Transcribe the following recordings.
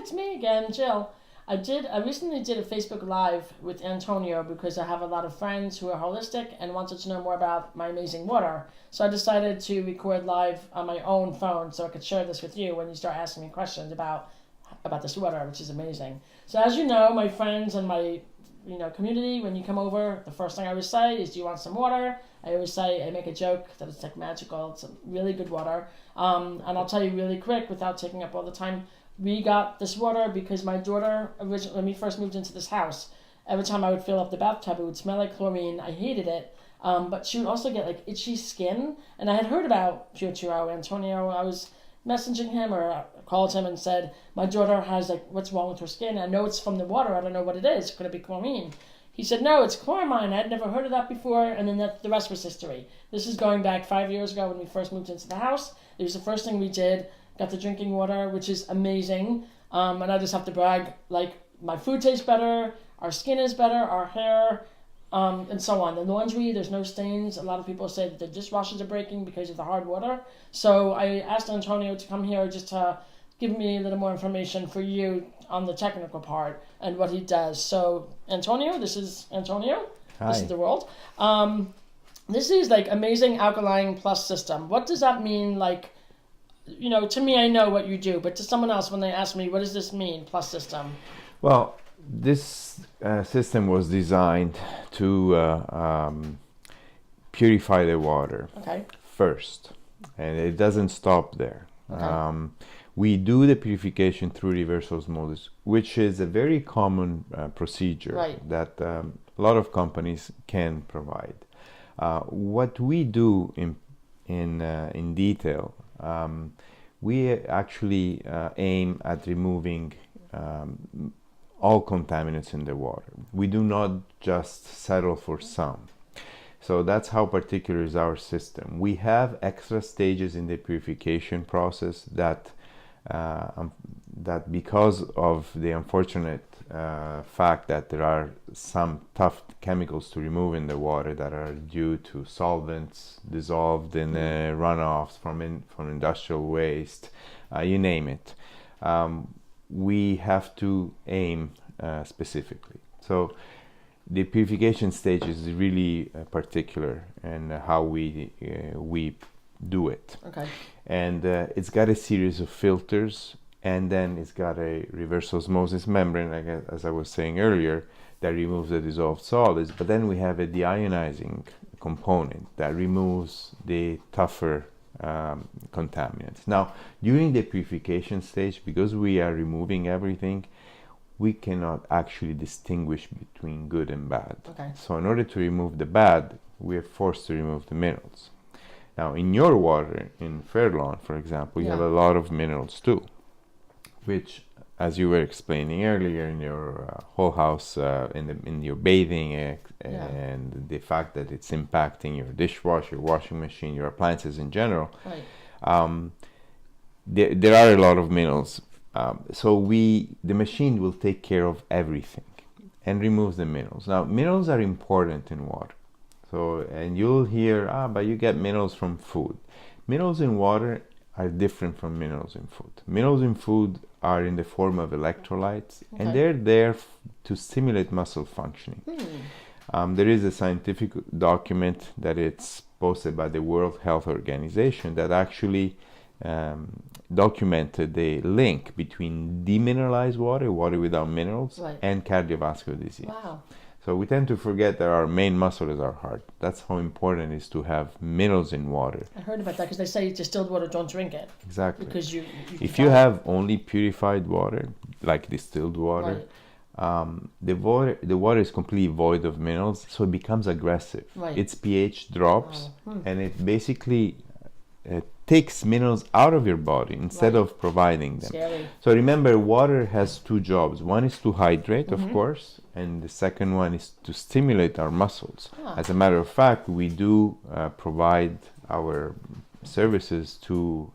it's me again, Jill. I recently did a Facebook Live with Antonio because I have a lot of friends who are holistic and wanted to know more about my amazing water. So I decided to record live on my own phone so I could share this with you when you start asking me questions about this water, which is amazing. So as you know, my friends and my community, when you come over, the first thing I always say is, do you want some water? I always say, I make a joke that it's like magical. It's a really good water. And I'll tell you really quick without taking up all the time. We got this water because my daughter, originally, when we first moved into this house, every time I would fill up the bathtub, it would smell like chlorine. I hated it. But she would also get like itchy skin. And I had heard about Pietro Antonio. I was messaging him or called him and said, my daughter has like, what's wrong with her skin? I know it's from the water. I don't know what it is. Could it be chlorine? He said, no, it's chloramine. I'd never heard of that before. And then the rest was history. This is going back 5 years ago when we first moved into the house. It was the first thing we did. Got the drinking water, which is amazing. And I just have to brag, like, my food tastes better, our skin is better, our hair, and so on. The laundry, there's no stains. A lot of people say that the dishwashers are breaking because of the hard water. So I asked Antonio to come here just to give me a little more information for you on the technical part and what he does. So Antonio, this is Antonio. Hi. This is the world. This is like amazing alkaline plus system. What does that mean? Like, to me, I know what you do, but to someone else, when they ask me, what does this mean, plus system? Well, this system was designed to purify the water first, and it doesn't stop there. Okay. We do the purification through reverse osmosis, which is a very common procedure that a lot of companies can provide. What we do in detail, we actually aim at removing all contaminants in the water. We do not just settle for some. So that's how particular is our system. We have extra stages in the purification process that because of the unfortunate fact that there are some tough chemicals to remove in the water that are due to solvents dissolved in runoffs from industrial waste, you name it, we have to aim specifically. So the purification stage is really particular in how we do it. Okay. And it's got a series of filters, and then it's got a reverse osmosis membrane, as I was saying earlier, that removes the dissolved solids. But then we have a deionizing component that removes the tougher contaminants. Now, during the purification stage, because we are removing everything, we cannot actually distinguish between good and bad. Okay. So in order to remove the bad, we are forced to remove the minerals. Now, in your water, in Fairlawn, for example, you have a lot of minerals too, which, as you were explaining earlier, in your whole house, in your bathing, and the fact that it's impacting your dishwasher, your washing machine, your appliances in general, there are a lot of minerals. So the machine will take care of everything and removes the minerals. Now, minerals are important in water. So, and you'll hear, but you get minerals from food. Minerals in water are different from minerals in food. Minerals in food are in the form of electrolytes, and they're there to stimulate muscle functioning. There is a scientific document that it's posted by the World Health Organization that actually documented the link between demineralized water without minerals, and cardiovascular disease. Wow. So we tend to forget that our main muscle is our heart. That's how important it is to have minerals in water. I heard about that because they say distilled water, don't drink it. Exactly. Because if you have only purified water, like distilled water, the water is completely void of minerals, so it becomes aggressive. Its pH drops, and it basically takes minerals out of your body instead of providing them. Scary. So remember, water has two jobs. One is to hydrate, of course, and the second one is to stimulate our muscles. As a matter of fact, we do provide our services to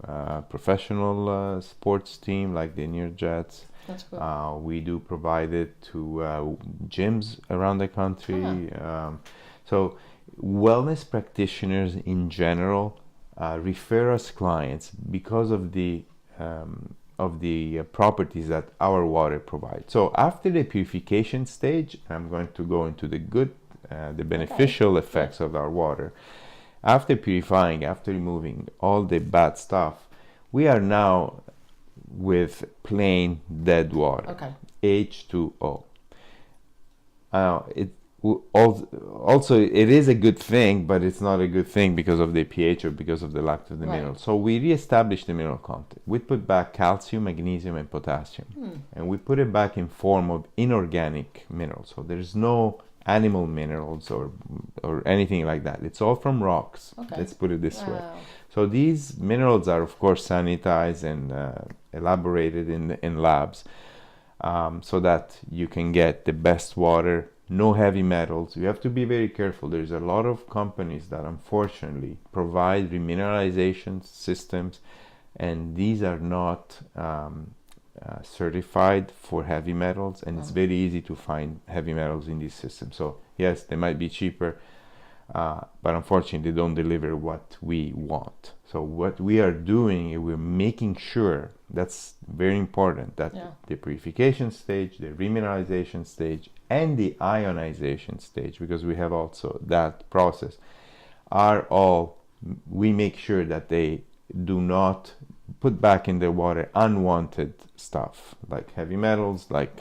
professional sports team like the Jets. That's cool. We do provide it to gyms around the country. So wellness practitioners in general refer us clients because of the properties that our water provides. So after the purification stage, I'm going to go into the beneficial effects of our water. After purifying, after removing all the bad stuff, we are now with plain dead water, H2O. Also, it is a good thing, but it's not a good thing because of the pH or because of the lack of the mineral. So we reestablished the mineral content. We put back calcium, magnesium, and potassium, and we put it back in form of inorganic minerals. So there's no animal minerals or anything like that. It's all from rocks. Let's put it this way. So these minerals are, of course, sanitized and elaborated in labs, so that you can get the best water. No heavy metals. You have to be very careful. There's a lot of companies that unfortunately provide remineralization systems, and these are not certified for heavy metals, and it's very easy to find heavy metals in these systems. So yes, they might be cheaper, but unfortunately they don't deliver what we want. So what we are doing is we're making sure, that's very important, that the purification stage, the remineralization stage, and the ionization stage, because we have also that process, we make sure that they do not put back in the water unwanted stuff like heavy metals, like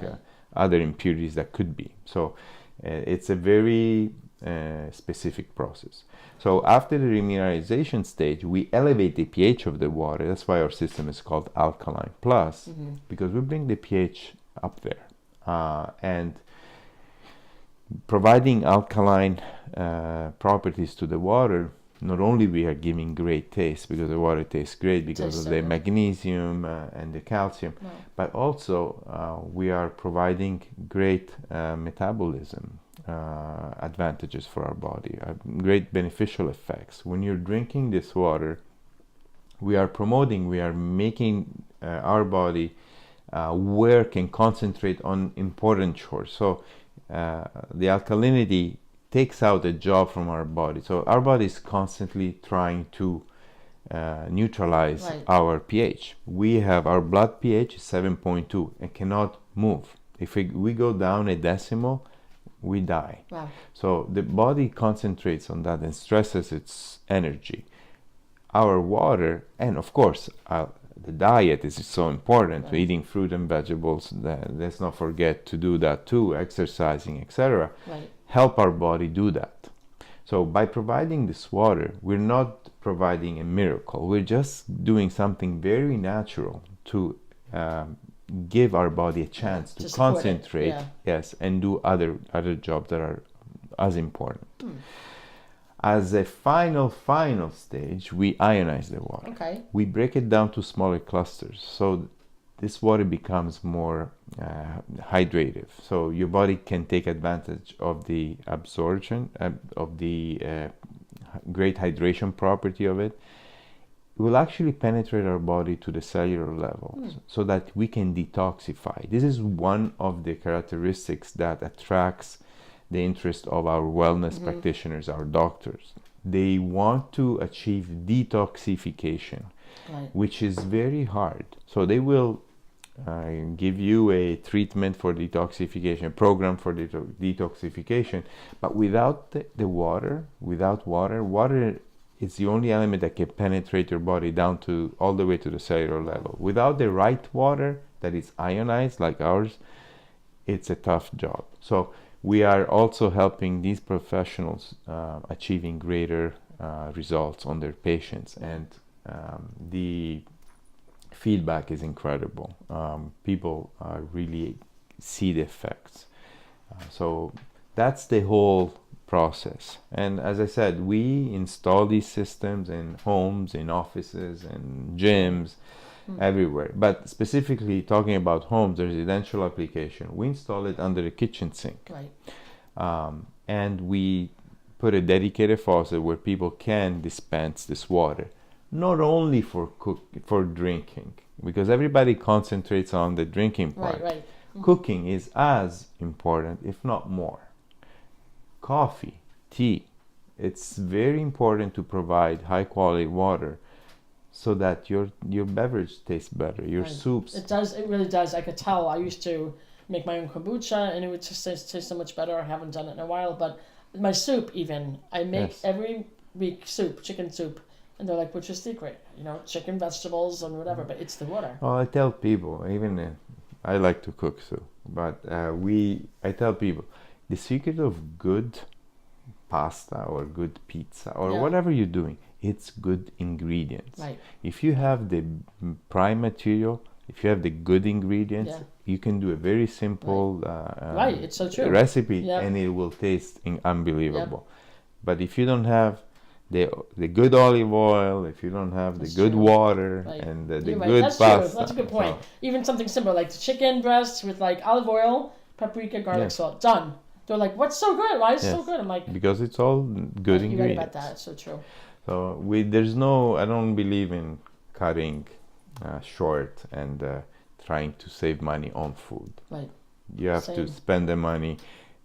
other impurities that could be. So it's a very specific process. So after the remineralization stage, we elevate the pH of the water. That's why our system is called Alkaline Plus, because we bring the pH up there. And providing alkaline properties to the water, not only we are giving great taste, because the water tastes great because of the magnesium and the calcium, but also we are providing great metabolism advantages for our body, great beneficial effects. When you're drinking this water, we are making our body work and concentrate on important chores. So the alkalinity takes out a job from our body. So our body is constantly trying to neutralize our pH. We have our blood pH is 7.2 and cannot move. If we go down a decimal, we die. So the body concentrates on that and stresses its energy. Our water, and of course the diet is so important. Eating fruit and vegetables, let's not forget to do that too, exercising, etc. Help our body do that. So by providing this water, we're not providing a miracle. We're just doing something very natural to give our body a chance to concentrate, and do other jobs that are as important. As a final stage, we ionize the water. We break it down to smaller clusters, so this water becomes more hydrative. So your body can take advantage of the absorption, of the great hydration property of it. It will actually penetrate our body to the cellular level, so that we can detoxify. This is one of the characteristics that attracts the interest of our wellness practitioners, our doctors. They want to achieve detoxification, which is very hard. So they will give you a treatment for detoxification, a program for detoxification, but without the water, water is the only element that can penetrate your body down to all the way to the cellular level. Without the right water that is ionized like ours, it's a tough job. So we are also helping these professionals achieving greater results on their patients, and the feedback is incredible. People really see the effects. So that's the whole process. And as I said, we install these systems in homes, in offices, in gyms, everywhere. But specifically talking about homes, the residential application, we install it under the kitchen sink. And we put a dedicated faucet where people can dispense this water, not only for drinking, because everybody concentrates on the drinking part. Cooking is as important, if not more. Coffee, tea, it's very important to provide high quality water so that your beverage tastes better, your soups. It does. It really does. I could tell. I used to make my own kombucha, and it would just taste so much better. I haven't done it in a while, but my soup, even, I make every week soup, chicken soup, and they're like, "What's your secret?" You know, chicken, vegetables, and whatever. But it's the water. Well, I tell people, even I like to cook, so but I tell people, the secret of good pasta or good pizza or whatever you're doing, it's good ingredients. Right. If you have the prime material, if you have the good ingredients, you can do a very simple it's so true. recipe, and it will taste unbelievable. But if you don't have the good olive oil, if you don't have the good water and the good pasta, that's a good point. Even something simple like the chicken breasts with like olive oil, paprika, garlic salt, done. They're like, "What's so good? Why is it so good?" I'm like, because it's all good ingredients. You're right about that. It's so true. So I don't believe in cutting short and trying to save money on food. Right. You have to spend the money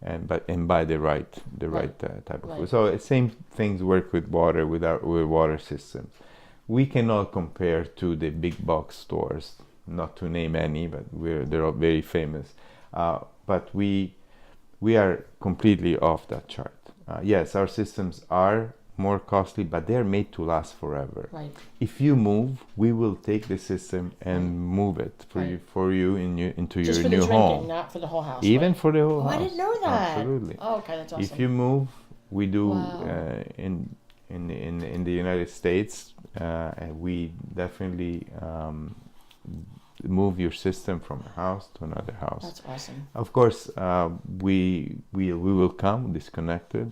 and buy the right type of food. So same things work with water, with water systems. We cannot compare to the big box stores, not to name any, but they're all very famous. But we are completely off that chart. Yes, our systems are more costly, but they're made to last forever. Right. If you move, we will take the system and move it for you into just your new home. Not for the whole house. Even for the whole house. I didn't know that. Absolutely. Oh, okay, that's awesome. If you move, we do in the United States. We definitely move your system from a house to another house. That's awesome. Of course, we will come disconnected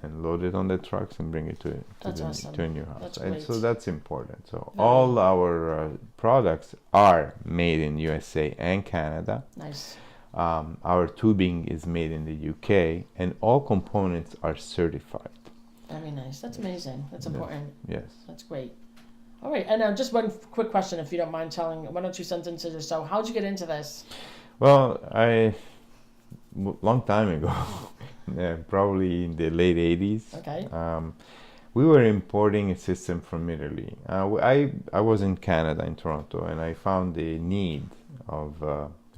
and load it on the trucks and bring it to a new house. And so that's important. So all our products are made in USA and Canada. Nice. Our tubing is made in the UK, and all components are certified. Very nice. That's amazing. That's important. Yes. That's great. All right, and just one quick question, if you don't mind telling 1 or 2 sentences or so. How'd you get into this? Well, long time ago, probably in the late 80s. Okay. We were importing a system from Italy. I was in Canada, in Toronto, and I found the need of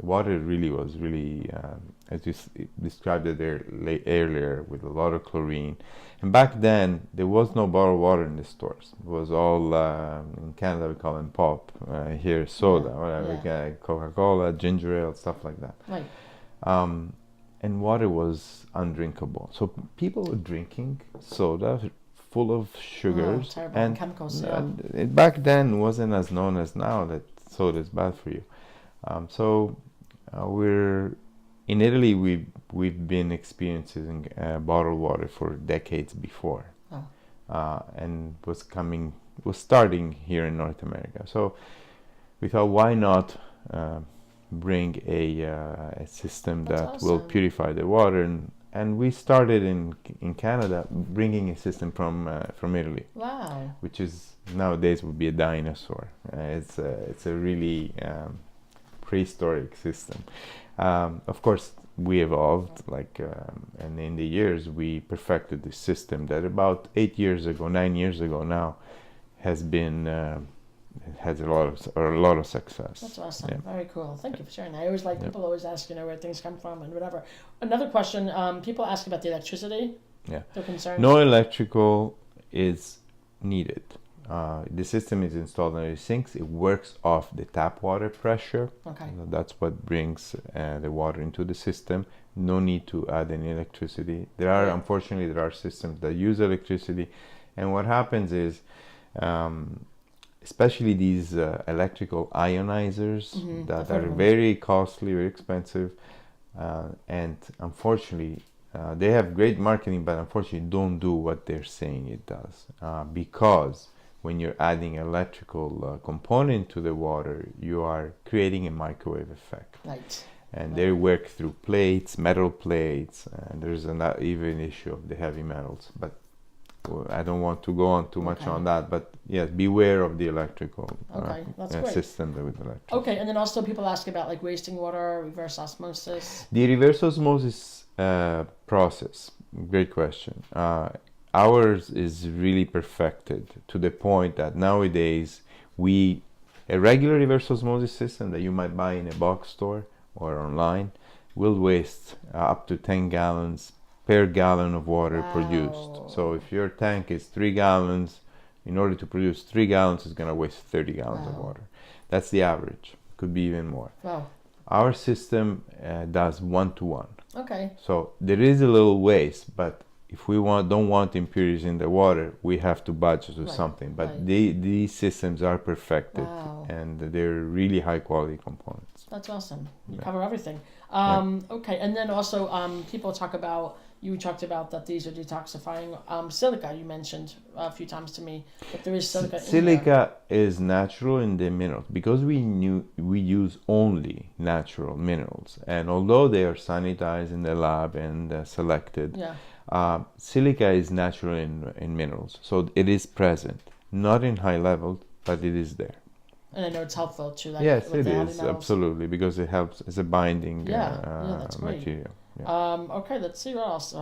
water was really, as you described it earlier, with a lot of chlorine. And back then, there was no bottled water in the stores. It was all, in Canada we call them pop, here soda, whatever, Coca-Cola, ginger ale, stuff like that. Right. And water was undrinkable. So people were drinking soda full of sugars. And chemicals, back then wasn't as known as now that soda is bad for you. We're in Italy. We've been experiencing bottled water for decades before, and was starting here in North America. So we thought, why not bring a system that will purify the water, and we started in Canada bringing a system from Italy. Wow. Which is nowadays would be a dinosaur. It's a really prehistoric system. Of course, we evolved, and in the years we perfected the system that about 9 years ago now has been. Has a lot of success. That's awesome. Yeah. Very cool. Thank you for sharing that. I always people always ask, where things come from and whatever. Another question, people ask about the electricity. Yeah. They're concerned. No electrical is needed. The system is installed on the sinks. It works off the tap water pressure. Okay. So that's what brings the water into the system. No need to add any electricity. Unfortunately, there are systems that use electricity, and what happens is, especially these electrical ionizers that are very costly, very expensive, and unfortunately they have great marketing, but unfortunately don't do what they're saying it does, because when you're adding electrical component to the water, you are creating a microwave effect. Right. And they work through metal plates, and there's even issue of the heavy metals, but I don't want to go on too much on that, but yes, beware of the electrical system with electric. Okay, and then also people ask about wasting water, reverse osmosis. The reverse osmosis process, great question. Ours is really perfected to the point that nowadays A regular reverse osmosis system that you might buy in a box store or online will waste up to 10 gallons per gallon of water produced. So if your tank is 3 gallons, in order to produce 3 gallons, it's going to waste 30 gallons of water. That's the average. Could be even more. Our system does 1 to 1. Okay. So there is a little waste, but if we don't want impurities in the water, we have to budget or something. But these systems are perfected, and they're really high quality components. That's awesome. You cover everything. Okay, and then also people talk about, you talked about that these are detoxifying. Silica, you mentioned a few times to me, that there is silica in there. Silica is natural in the minerals because we use only natural minerals, and although they are sanitized in the lab and selected, silica is natural in minerals, so it is present, not in high levels, but it is there. And I know it's helpful too. Like, yes, it is, absolutely, because it helps as a binding that's great. material. Okay, let's see what else.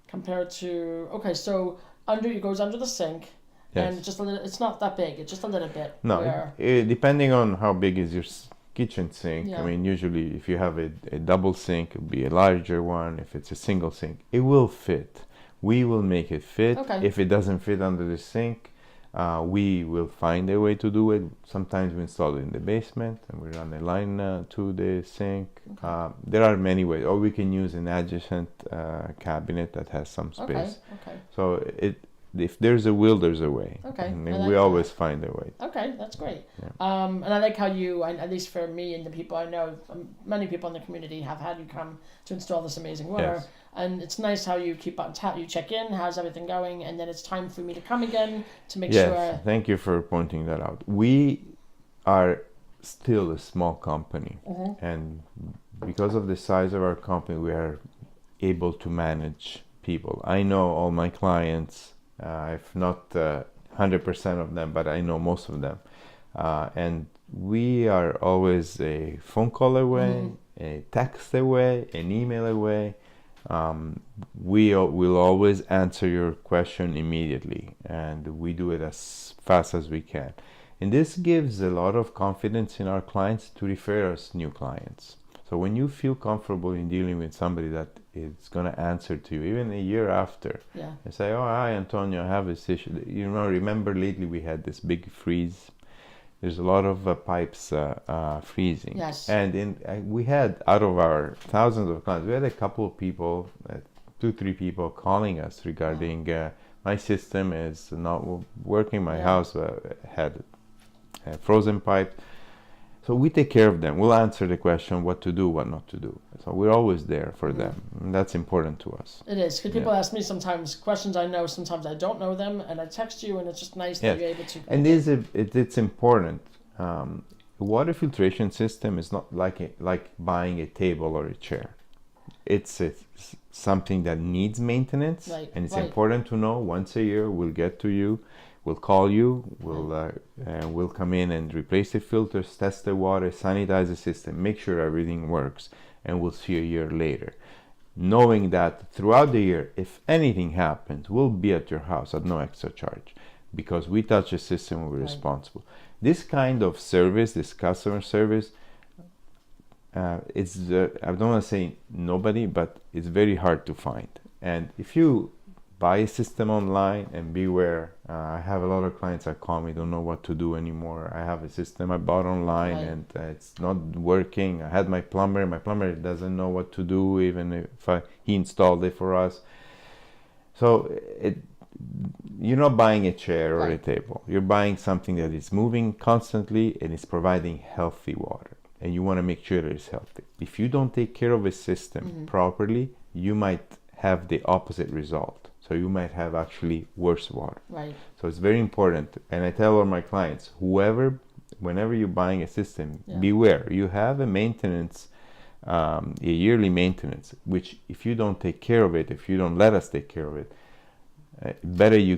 Compared to, okay, so it goes under the sink, and just a little, it's not that big, it's just a little bit. No, depending on how big is your kitchen sink. I mean, usually if you have a double sink, it will be a larger one. If it's a single sink, it will fit. We will make it fit. If it doesn't fit under the sink, we will find a way to do it. Sometimes we install it in the basement and we run a line to the sink. There are many ways, or we can use an adjacent cabinet that has some space. So if there's a will, there's a way. And we always find a way. Okay, that's great. And I like how you, at least for me and the people I know, many people in the community have had you come to install this amazing water. And it's nice how you keep on you check in, how's everything going, and then it's time for me to come again to make sure. Yes, thank you for pointing that out. We are still a small company, and because of the size of our company, we are able to manage people. I know all my clients, if not 100% of them, but I know most of them. And we are always a phone call away, a text away, an email away. We will always answer your question immediately, and we do it as fast as we can. And this gives a lot of confidence in our clients to refer us new clients. So when you feel comfortable in dealing with somebody that is going to answer to you, even a year after, and say, "Oh, hi, Antonio, I have this issue." Remember lately we had this big freeze. There's a lot of pipes freezing. And we had, out of our thousands of clients, we had a couple of people, 2-3 people calling us regarding my system is not working, my house had a frozen pipe. So we take care of them. We'll answer the question what to do, what not to do. So we're always there for them. And that's important to us. It is, because people ask me sometimes questions I know, sometimes I don't know them, and I text you, and it's just nice that you're able to. And it's important. Water filtration system is not like buying a table or a chair. It's something that needs maintenance, and it's important to know. Once a year, we'll get to you. We'll call you, we'll come in and replace the filters, test the water, sanitize the system, make sure everything works, and we'll see you a year later. Knowing that throughout the year, if anything happens, we'll be at your house at no extra charge, because we touch the system, we're responsible. This kind of service, this customer service, I don't want to say nobody, but it's very hard to find. And if you buy a system online, and beware, I have a lot of clients that call me, don't know what to do anymore. I have a system I bought online and it's not working. I had my plumber doesn't know what to do, even if he installed it for us. So you're not buying a chair or a table. You're buying something that is moving constantly and is providing healthy water, and you want to make sure that it's healthy. If you don't take care of a system properly, you might have the opposite result. So you might have actually worse water. So it's very important. And I tell all my clients, whenever you're buying a system, beware. You have a maintenance, a yearly maintenance, which if you don't take care of it, if you don't let us take care of it, better you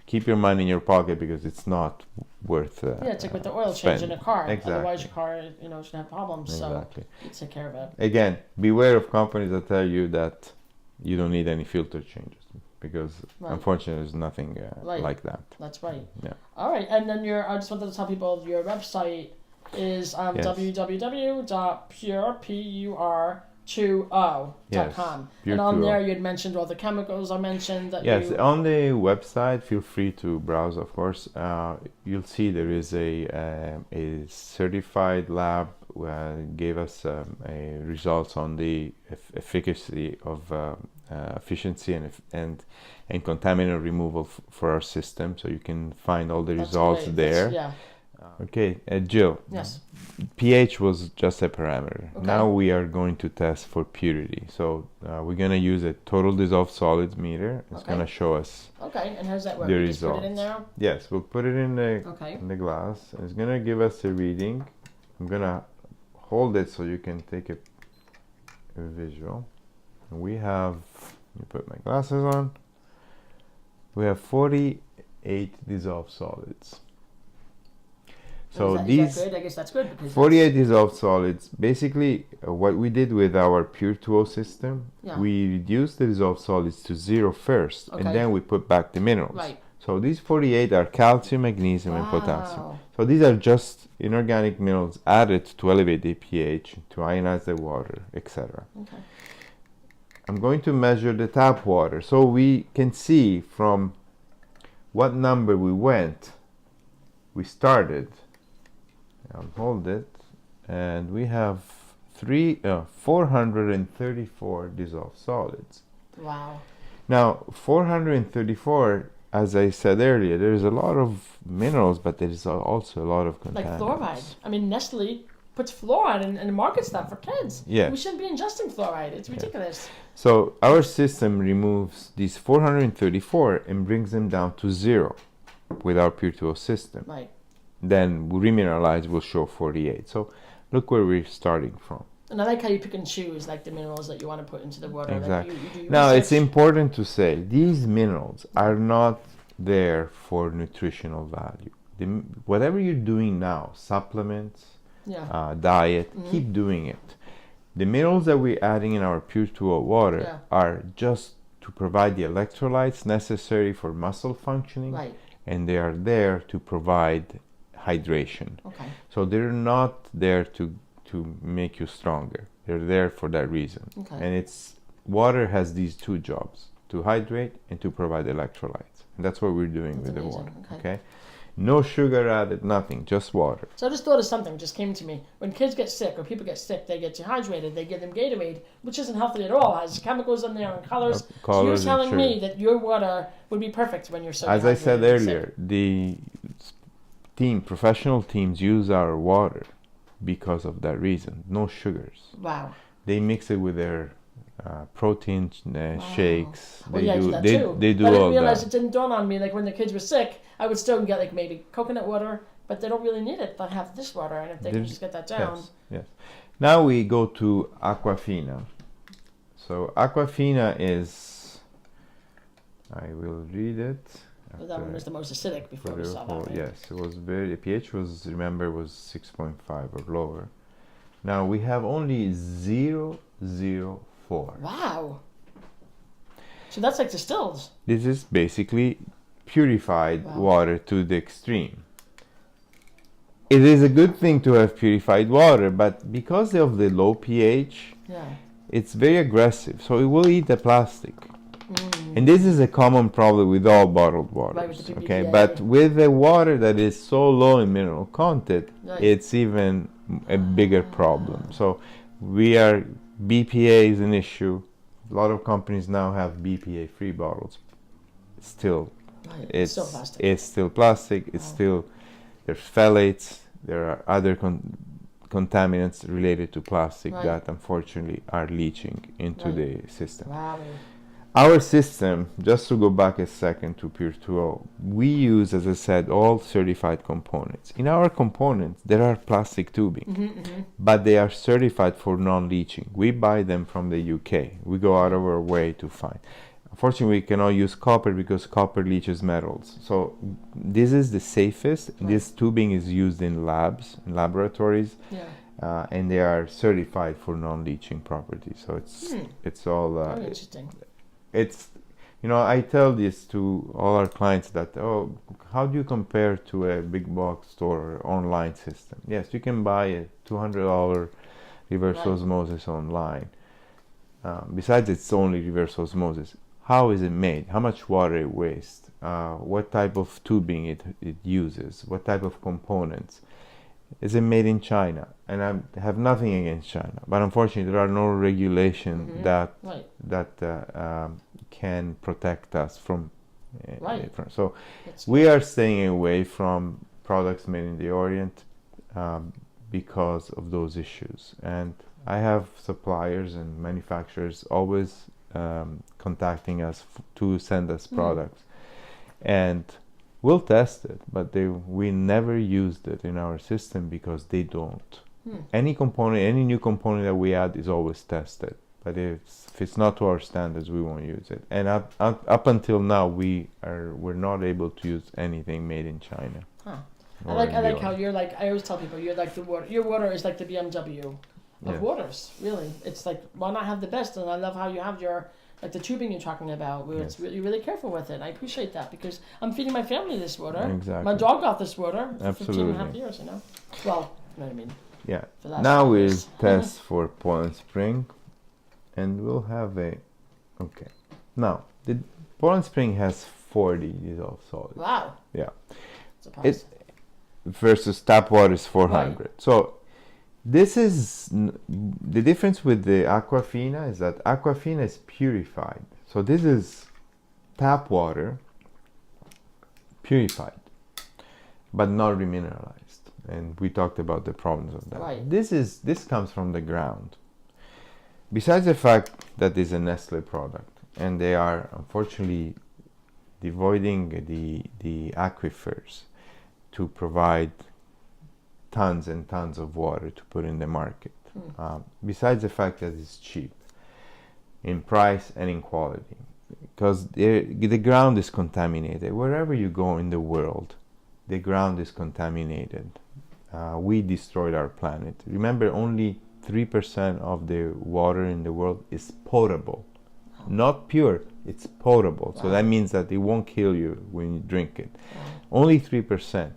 keep your money in your pocket, because it's not worth it's like with the oil change in a car. Otherwise your car should have problems. So you take care of it. Again, beware of companies that tell you that you don't need any filter changes, because unfortunately there's nothing like that. That's right. Yeah. All right, and then I just wanted to tell people your website is www.pure2o.com. Yes, and on there you had mentioned all the chemicals I mentioned that on the website, feel free to browse, of course. You'll see there is a certified lab gave us results on the efficacy of efficiency and contaminant removal for our system, so you can find all the results there. Okay, Jill. Yes. pH was just a parameter. Okay. Now we are going to test for purity. So we're going to use a total dissolved solids meter. It's going to show us. Okay, and how's that work? The results. Just put it in there? Yes, we'll put it in the glass. It's going to give us a reading. I'm going to hold it so you can take a visual. And we have, let me put my glasses on. We have 48 dissolved solids. So is that good? I guess that's good. 48 dissolved solids. Basically, what we did with our Pure 2O system, we reduced the dissolved solids to 0 first, and then we put back the minerals. Right. So these 48 are calcium, magnesium, and potassium. So these are just inorganic minerals added to elevate the pH, to ionize the water, etc. Okay. I'm going to measure the tap water, so we can see from what number we started. I'll hold it, and we have 434 dissolved solids. Wow. Now 434, as I said earlier, there's a lot of minerals, but there is also a lot of contaminants. Like fluoride. I mean, Nestle puts fluoride in markets stuff for kids. Yeah. We shouldn't be ingesting fluoride. It's ridiculous. So our system removes these 434 and brings them down to 0 with our Pure 2O system. Right. Then remineralize will show 48. So look where we're starting from. And I like how you pick and choose like the minerals that you want to put into the water. Exactly. Like you now it's important to say these minerals are not there for nutritional value. Whatever you're doing now, supplements, diet, keep doing it. The minerals that we're adding in our Pure 2O water are just to provide the electrolytes necessary for muscle functioning, and they are there to provide hydration. Okay. So they're not there to make you stronger. They're there for that reason. Okay. And water has these two jobs, to hydrate and to provide electrolytes. And that's what we're doing with the water. Okay. No sugar added, nothing, just water. So I just thought of something, just came to me. When kids get sick or people get sick, they get dehydrated, they give them Gatorade, which isn't healthy at all. It has chemicals in there and colors. So you're telling me that your water would be perfect when you're so dehydrated. As I said earlier, the professional teams use our water because of that reason. No sugars. Wow. They mix it with their protein shakes. They do that too. They do but I all didn't realize that. It didn't dawn on me. Like when the kids were sick, I would still get like maybe coconut water, but they don't really need it. They have this water, and if they can just get that down. Yes. Now we go to Aquafina. So Aquafina is, I will read it. That one was the most acidic before we saw that, right? Yes, it was the pH was 6.5 or lower. Now we have only 0.04. Wow. So that's like distilled. This is basically purified water to the extreme. It is a good thing to have purified water, but because of the low pH, it's very aggressive, so it will eat the plastic. And this is a common problem with all bottled waters, okay? But with the water that is so low in mineral content, it's even a bigger problem. So BPA is an issue. A lot of companies now have BPA-free bottles. Still, it's still plastic. It's still plastic. It's still, there's phthalates. There are other contaminants related to plastic that unfortunately are leaching into the system. Wow. Our system, just to go back a second to Pure 2O, we use, as I said, all certified components. In our components, there are plastic tubing, but they are certified for non-leaching. We buy them from the UK. We go out of our way to find. Unfortunately, we cannot use copper because copper leaches metals. So this is the safest. This tubing is used in labs, in laboratories, and they are certified for non-leaching properties. So it's all... Very interesting. You know, I tell this to all our clients that, oh, how do you compare to a big box store or online system? Yes, you can buy a $200 reverse osmosis online. Besides, it's only reverse osmosis. How is it made? How much water it wastes? What type of tubing it uses? What type of components? Is it made in China? And I have nothing against China, but unfortunately, there are no regulations that can protect us from. So we are staying away from products made in the Orient because of those issues. And I have suppliers and manufacturers always contacting us to send us products, and we'll test it, but we never used it in our system because they don't. Any new component that we add is always tested. But if it's not to our standards, we won't use it. And up until now, we're not able to use anything made in China. I like how you're like. I always tell people you're like the water. Your water is like the BMW of waters. Really, it's like, why not have the best? And I love how you have your, like the tubing you're talking about, where it's really, really careful with it. I appreciate that because I'm feeding my family this water. Exactly. My dog got this water for Absolutely. 15.5 years, you know. Well, you know what I mean. Yeah. Now we'll test for Poland Spring, and we'll have okay. Now, the Poland Spring has 40 dissolved solids. Wow. Yeah. Versus tap water is 400. Right. So this is the difference with the Aquafina is that Aquafina is purified. So this is tap water purified, but not remineralized. And we talked about the problems of that. Right. This comes from the ground. Besides the fact that it's a Nestle product, and they are unfortunately devoiding the aquifers to provide tons and tons of water to put in the market. Besides the fact that it's cheap in price and in quality, because the ground is contaminated. Wherever you go in the world, the ground is contaminated. We destroyed our planet. Remember, only 3% of the water in the world is potable. Not pure, it's potable. So that means that it won't kill you when you drink it. Only 3%.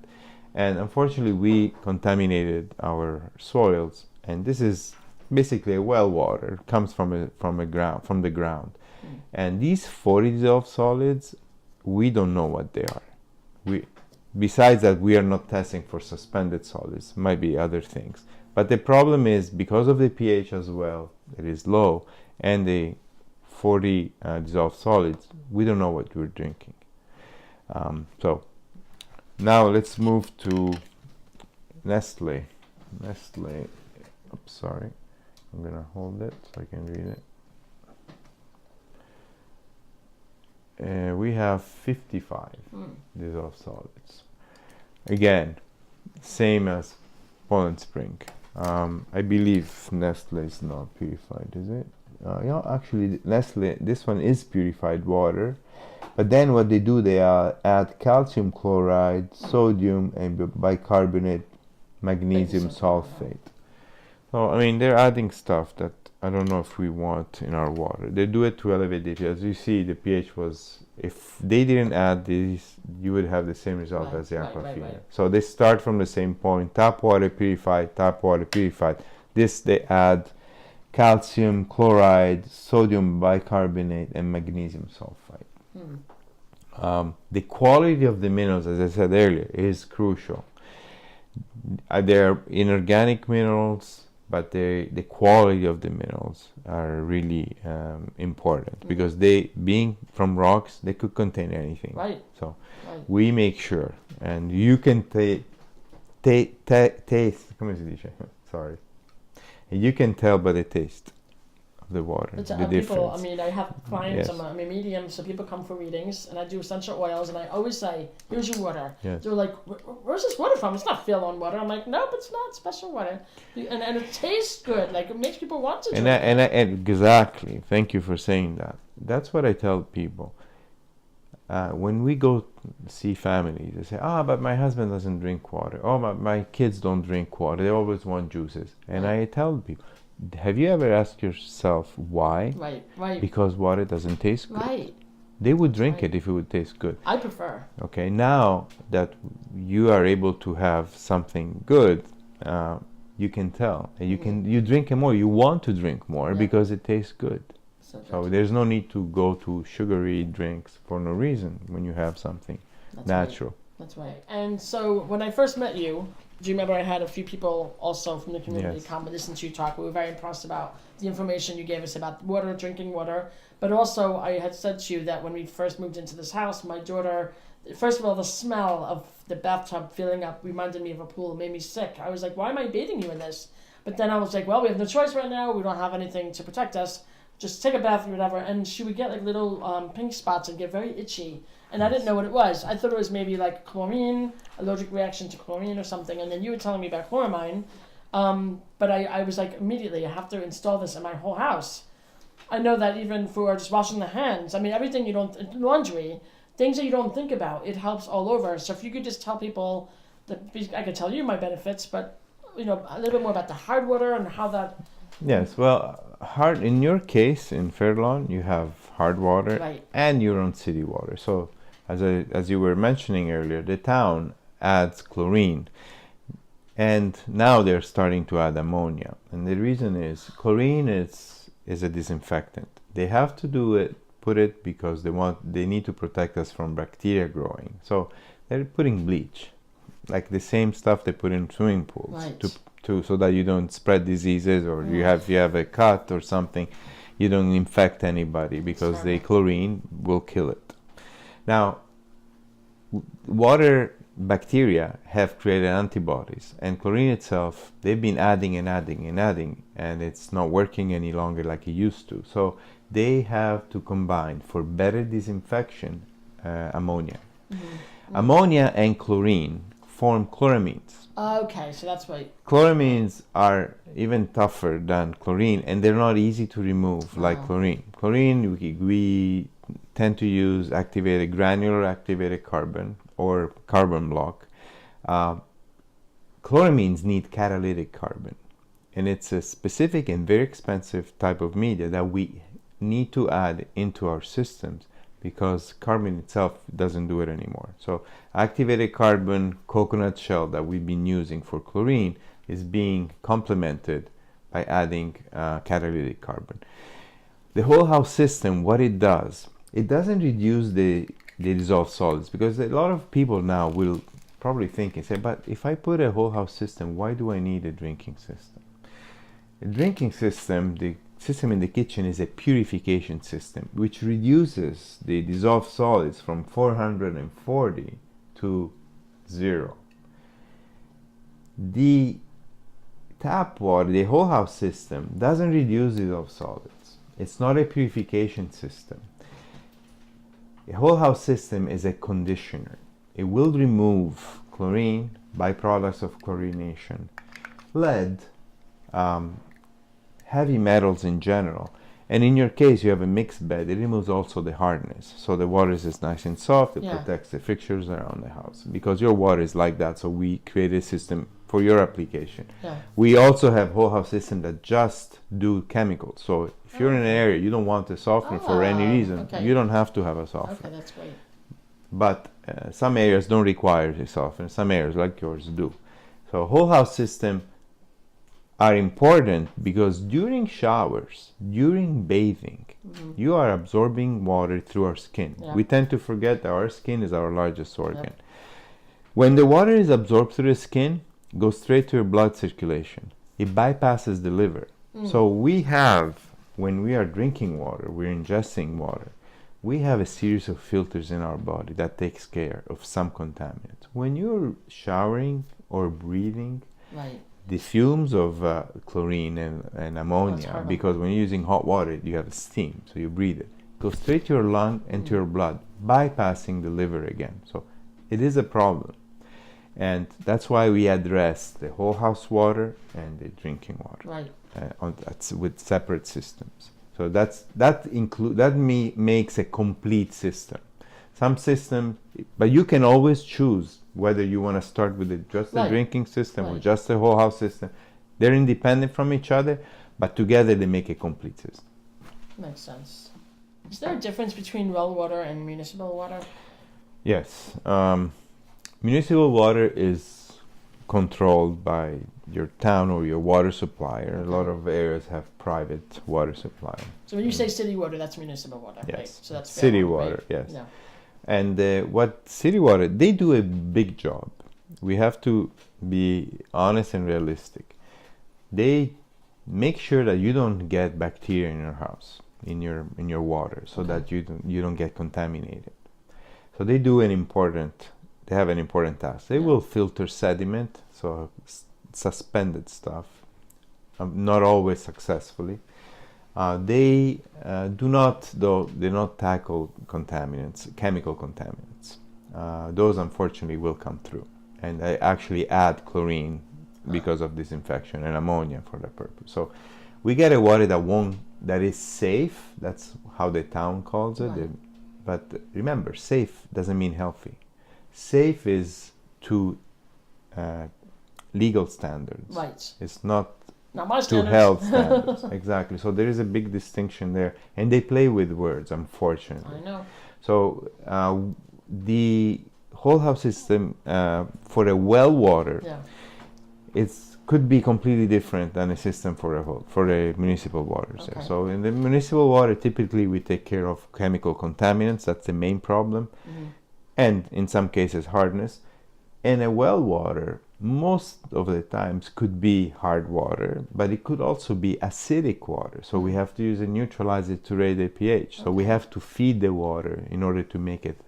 And unfortunately, we contaminated our soils. And this is basically a well water. It comes from the ground. And these 40 dissolved solids, we don't know what they are. Besides that, we are not testing for suspended solids. Might be other things. But the problem is, because of the pH as well, it is low, and the 40 dissolved solids, we don't know what we're drinking. So now let's move to Nestle. Oops, sorry. I'm gonna hold it so I can read it. We have 55 dissolved solids. Again, same as Poland Spring. I believe Nestle is not purified, is it? Actually, Nestle, this one is purified water. But then what they do, they add calcium chloride, sodium, and bicarbonate, magnesium sulfate. So, I mean, they're adding stuff that I don't know if we want in our water. They do it to elevate the pH. As you see, the pH was, if they didn't add these, you would have the same result as the Aquafina. Right. So they start from the same point. Tap water purified, tap water purified. This, they add calcium chloride, sodium bicarbonate, and magnesium sulfite. The quality of the minerals, as I said earlier, is crucial. They're inorganic minerals, but the quality of the minerals are really important, because they, being from rocks, they could contain anything. Right. So we make sure, and you can taste. Come si dice? Sorry. And you can tell by the taste of the water the difference. People, I mean, I have clients. Yes. I'm a medium, so people come for readings, and I do essential oils, and I always say, "Here's your water." Yes. They're like, "Where's this water from? It's not fill-on water." I'm like, "Nope, it's not special water," and it tastes good. Like, it makes people want to drink. And exactly. Thank you for saying that. That's what I tell people. When we go see families, they say, but my husband doesn't drink water. Oh, my kids don't drink water. They always want juices. And I tell people, have you ever asked yourself why? Right. Because water doesn't taste good. Right. They would drink it if it would taste good. I prefer. Okay, now that you are able to have something good, you can tell. You drink it more. You want to drink more because it tastes good. So there's no need to go to sugary drinks for no reason when you have something natural. That's right. And so when I first met you, do you remember I had a few people also from the community come and listen to you talk? We were very impressed about the information you gave us about water, drinking water. But also I had said to you that when we first moved into this house, my daughter, first of all, the smell of the bathtub filling up reminded me of a pool. It made me sick. I was like, why am I bathing you in this? But then I was like, well, we have no choice right now. We don't have anything to protect us. Just take a bath or whatever. And she would get like little pink spots and get very itchy. And I didn't know what it was. I thought it was maybe like chlorine, allergic reaction to chlorine or something. And then you were telling me about chloramine. But I was like, immediately, I have to install this in my whole house. I know that even for just washing the hands, I mean, everything you don't, laundry, things that you don't think about, it helps all over. So if you could just tell people, I could tell you my benefits, but, a little bit more about the hard water and how that... Yes, well, in your case, in Fairlawn, you have hard water and your own city water. So as you were mentioning earlier, the town adds chlorine. And now they're starting to add ammonia. And the reason is chlorine is a disinfectant. They have to put it because they need to protect us from bacteria growing. So they're putting bleach, like the same stuff they put in swimming pools so that you don't spread diseases, or if you have a cut or something, you don't infect anybody because the chlorine will kill it. Now, water bacteria have created antibodies, and chlorine itself, they've been adding, and it's not working any longer like it used to. So they have to combine for better disinfection ammonia. Ammonia and chlorine form chloramines. Okay, so that's why. Chloramines are even tougher than chlorine, and they're not easy to remove like chlorine. Chlorine, we tend to use granular activated carbon or carbon block. Chloramines need catalytic carbon, and it's a specific and very expensive type of media that we need to add into our systems because carbon itself doesn't do it anymore. So activated carbon coconut shell that we've been using for chlorine is being complemented by adding catalytic carbon. The whole house system, what it does, it doesn't reduce the dissolved solids, because a lot of people now will probably think and say, but if I put a whole house system, why do I need a drinking system? A drinking system, the system in the kitchen, is a purification system which reduces the dissolved solids from 440 to 0. The tap water, the whole house system, doesn't reduce dissolved solids. It's not a purification system. A whole house system is a conditioner. It will remove chlorine, byproducts of chlorination, lead, heavy metals in general. And in your case, you have a mixed bed. It removes also the hardness. So the water is nice and soft. It protects the fixtures around the house. Because your water is like that, so we created a system for your application. We also have whole house system that just do chemicals. So if you're in an area you don't want a softener for any reason, you don't have to have a softener. Okay, that's great. But some areas don't require a softener. Some areas like yours do. So whole house system are important because during showers, during bathing, you are absorbing water through our skin. We tend to forget that our skin is our largest organ. When the water is absorbed through the skin, it goes straight to your blood circulation. It bypasses the liver. So we have, when we are drinking water, we're ingesting water, we have a series of filters in our body that takes care of some contaminants. When you're showering or breathing, the fumes of chlorine and ammonia, because when you're using hot water, you have steam, so you breathe it. Goes straight to your lung and to your blood, bypassing the liver again. So it is a problem. And that's why we address the whole house water and the drinking water with separate systems. So that makes a complete system. Some systems, but you can always choose whether you want to start with just the drinking system or just the whole house system. They're independent from each other, but together they make a complete system. Makes sense. Is there a difference between well water and municipal water? Yes. Municipal water is controlled by your town or your water supplier. A lot of areas have private water supply. So when you say city water, that's municipal water, yes. right? So that's city water, water, right? yes. No. And what city water, they do a big job. We have to be honest and realistic. They make sure that you don't get bacteria in your house, in your water, so that you don't get contaminated. So they have an important task. They will filter sediment, so suspended stuff, not always successfully. They do not tackle contaminants, chemical contaminants. Those unfortunately will come through, and they actually add chlorine because of disinfection and ammonia for that purpose. So we get a water that is safe. That's how the town calls it. Right. But remember, safe doesn't mean healthy. Safe is to legal standards. Right. It's not my to standards. health standards. Exactly. So there is a big distinction there, and they play with words, unfortunately. I know. So the whole house system for a well water, it could be completely different than a system for a municipal water. Okay. So in the municipal water, typically we take care of chemical contaminants. That's the main problem, and in some cases hardness. And a well water, most of the times, could be hard water, but it could also be acidic water. So we have to use a neutralizer to raise the pH. So we have to feed the water in order to make it,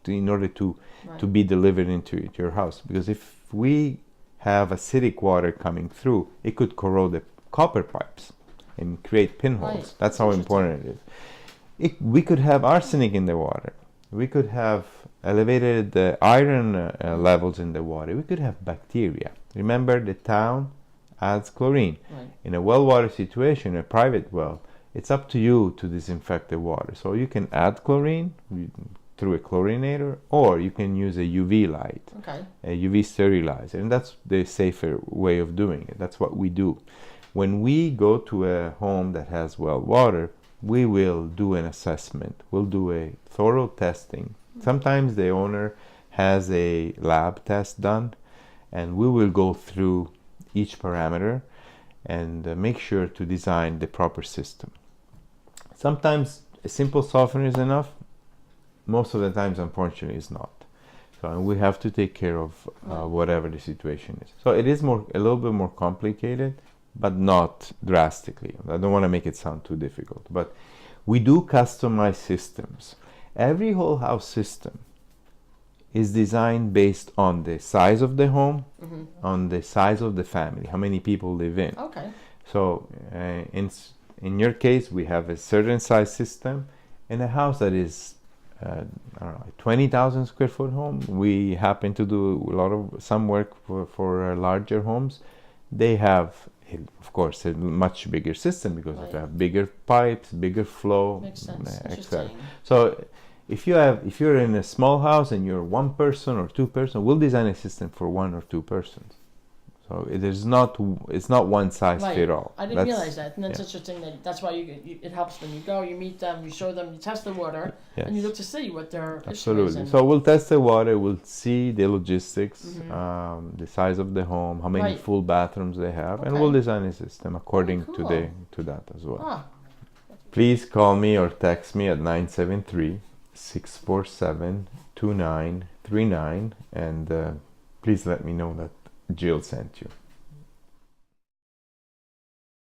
in order to be delivered into your house. Because if we have acidic water coming through, it could corrode the copper pipes and create pinholes. Right. That's how important it is. We could have arsenic in the water. We could have elevated iron levels in the water. We could have bacteria. Remember, the town adds chlorine. Right. In a well water situation, a private well, it's up to you to disinfect the water. So you can add chlorine through a chlorinator, or you can use a UV light, a UV sterilizer, and that's the safer way of doing it. That's what we do. When we go to a home that has well water, we will do an assessment. We'll do a thorough testing. Sometimes the owner has a lab test done, and we will go through each parameter and make sure to design the proper system. Sometimes a simple softener is enough. Most of the times, unfortunately, it's not. So and we have to take care of whatever the situation is. So it is a little bit more complicated, but not drastically. I don't want to make it sound too difficult, but we do customize systems. Every whole house system is designed based on the size of the home, on the size of the family, how many people live in. Okay. So in your case, we have a certain size system. In a house that is, I don't know, 20,000 square foot home, we happen to do some work for larger homes. They have, of course, a much bigger system because they have bigger pipes, bigger flow. Makes sense. Etc. So if you're in a small house and you're one person or two person, we'll design a system for one or two persons. So it's not one size fit all. I didn't realize that, and that's interesting. That's why it helps when you go, you meet them, you show them, you test the water, and you look to see what their issue is. So we'll test the water, we'll see the logistics, the size of the home, how many full bathrooms they have, and we'll design a system according to that as well. Please call me or text me at 973-647-2939, and please let me know that Jill sent you.